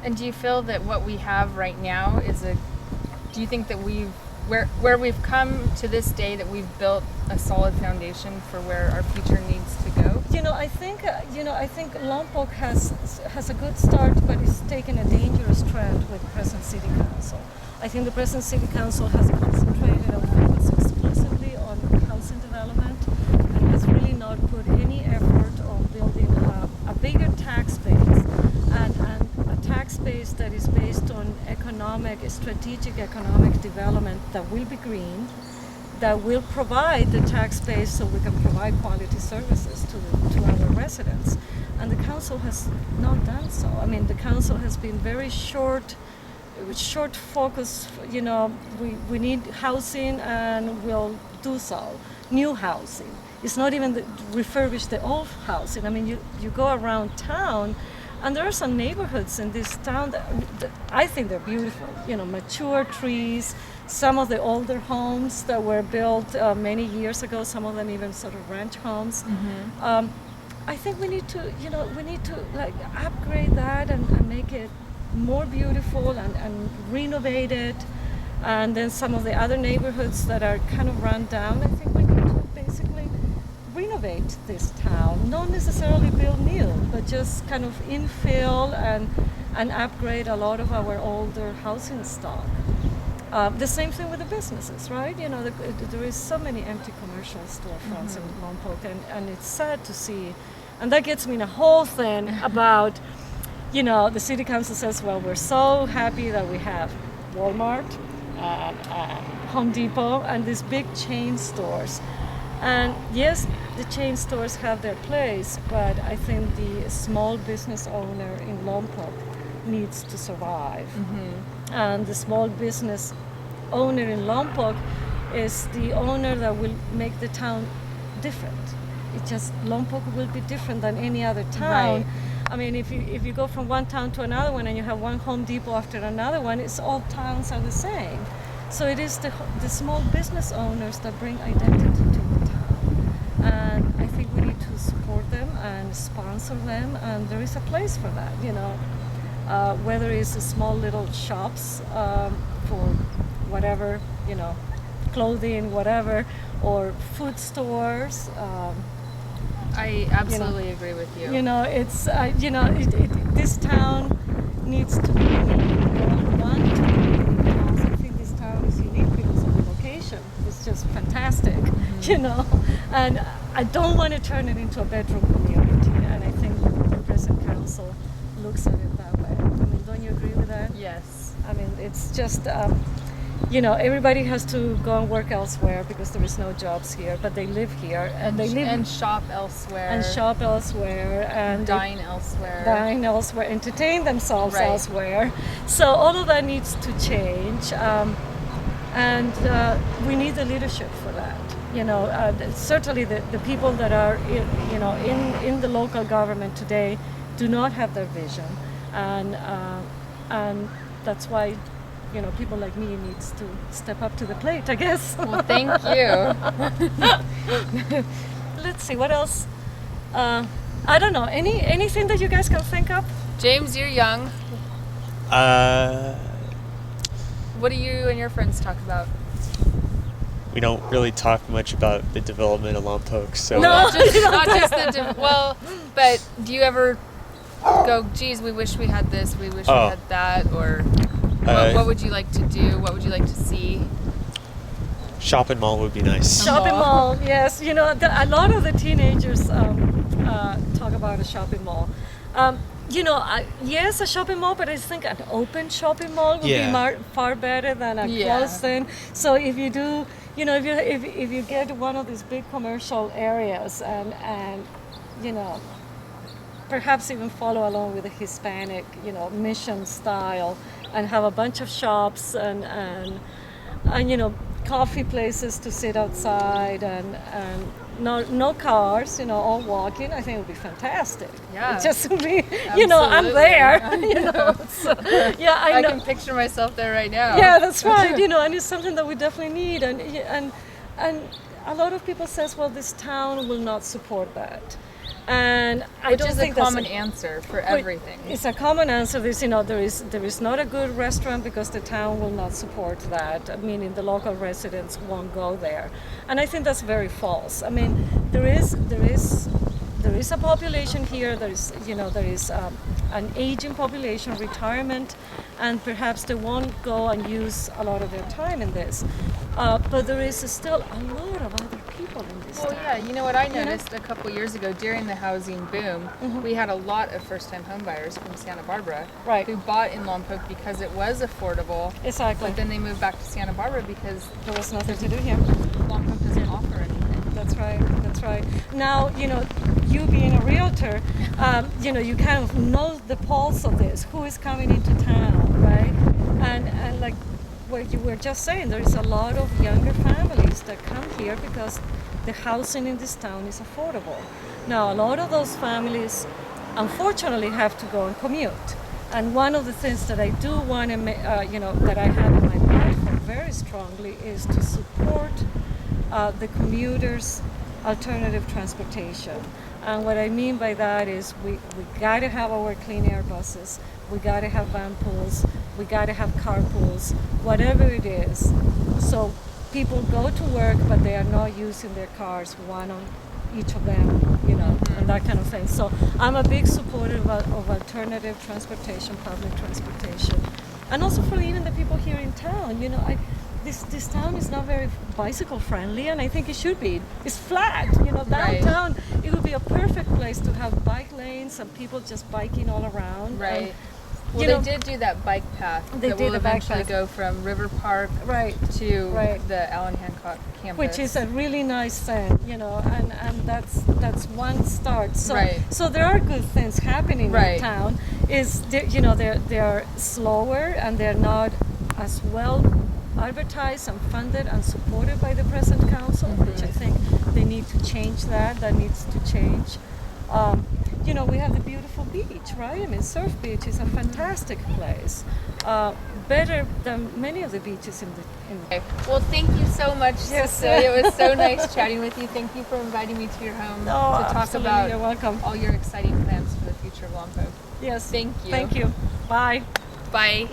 And do you feel that what we have right now do you think that where we've come to this day, that we've built a solid foundation for where our future needs to go? I think Lompoc has a good start, but it's taken a dangerous trend with the present city council. I think the present city council has concentrated and focused exclusively on housing development and has really not put any effort on building a bigger tax base and a tax base that is based on strategic economic development that will be green, that will provide the tax base so we can provide quality services to our residents. And the council has not done so. I mean, the council has been very short focus. We need housing and we'll do so. New housing. It's not even refurbish the old housing. I mean, you go around town, and there are some neighborhoods in this town that I think they're beautiful. Mature trees, some of the older homes that were built many years ago, some of them even sort of ranch homes. Mm-hmm. I think we need to like upgrade that and make it more beautiful and renovate it. And then some of the other neighborhoods that are kind of run down, I think we need to basically renovate this town, not necessarily build new, but just kind of infill and upgrade a lot of our older housing stock. The same thing with the businesses, right? There is so many empty commercial storefronts in Lompoc, and it's sad to see. And that gets me in a whole thing about, the city council says, well, we're so happy that we have Walmart, Home Depot, and these big chain stores. And yes, the chain stores have their place, but I think the small business owner in Lompoc needs to survive. Mm-hmm. And the small business owner in Lompoc is the owner that will make the town different. Lompoc will be different than any other town. Right. I mean, if you go from one town to another one and you have one Home Depot after another one, all towns are the same. So it is the small business owners that bring identity to the town. And I think we need to support them and sponsor them, and there is a place for that, whether it's small little shops for whatever, clothing, whatever, or food stores. I absolutely agree with you. It's this town needs to be one because I think this town is unique because of the location. It's just fantastic, And I don't want to turn it into a bedroom community, and I think the present council looks at it that way. I mean, don't you agree with that? Yes. I mean, it's just. Everybody has to go and work elsewhere because there is no jobs here, but they live here and shop elsewhere and dine elsewhere, entertain themselves right. elsewhere. So all of that needs to change, and we need the leadership for that. Certainly the people that are in the local government today do not have their vision, and that's why. People like me needs to step up to the plate, I guess. Well, thank you. Let's see, what else? I don't know. Anything that you guys can think of? James, you're young. What do you and your friends talk about? We don't really talk much about the development of Lompoc, so... No, but do you ever go, geez, we wish we had this, we wish we had that, or... What would you like to do? What would you like to see? Shopping mall would be nice. Shopping mall, yes. A lot of the teenagers talk about a shopping mall. Yes, a shopping mall, but I think an open shopping mall would be far better than a closed thing. So if you do, if you get one of these big commercial areas and perhaps even follow along with the Hispanic, mission style, and have a bunch of shops and coffee places to sit outside and no cars, all walking. I think it would be fantastic. Yeah. It just would be, I'm there. So, I know. I can picture myself there right now. Yeah, that's right. And it's something that we definitely need. And a lot of people says, well, this town will not support that. And I Which don't is a think that's common answer for everything. It's a common answer. There is not a good restaurant because the town will not support that. Meaning the local residents won't go there, and I think that's very false. I mean, there is a population here. There is an aging population, retirement, and perhaps they won't go and use a lot of their time in this. But there is still a lot of other people in this Well, town. yeah, you know what I noticed a couple years ago during the housing boom, Mm-hmm. we had a lot of first-time homebuyers from Santa Barbara Right. who bought in Lompoc because it was affordable. Exactly. But then they moved back to Santa Barbara because There was nothing to do here. Lompoc doesn't offer anything. That's right. That's right. Now, you being a realtor, you kind of know the pulse of this. Who is coming into town, right? And like what you were just saying, there is a lot of younger families that come here because the housing in this town is affordable. Now, a lot of those families, unfortunately, have to go and commute. And one of the things that I do want to, that I have in my platform very strongly is to support the commuters' alternative transportation. And what I mean by that is we got to have our clean air buses, we got to have van pools, we got to have carpools, whatever it is. So people go to work, but they are not using their cars, one on each of them, and that kind of thing. So I'm a big supporter of alternative transportation, public transportation, and also for even the people here in town. This town is not very bicycle friendly, and I think it should be. It's flat, Right. downtown. It would be a perfect place to have bike lanes and people just biking all around. Right. And, Well, they did do that bike path They that did will the bike eventually path. go from River Park Right. to Right. the Allen Hancock campus. Which is a really nice thing, and that's one start. So Right. so there are good things happening Right. in town. They're slower and they're not as well advertised and funded and supported by the present council, which I think they need to change that. That needs to change. We have the beautiful beach, right? I mean, Surf Beach is a fantastic place, better than many of the beaches in the. Okay. Well, thank you so much, Yes. Cecilia. It was so nice chatting with you. Thank you for inviting me to your home to talk absolutely. about You're welcome. all your exciting plans for the future of Lompoc. Yes. Thank you. Thank you. Bye. Bye.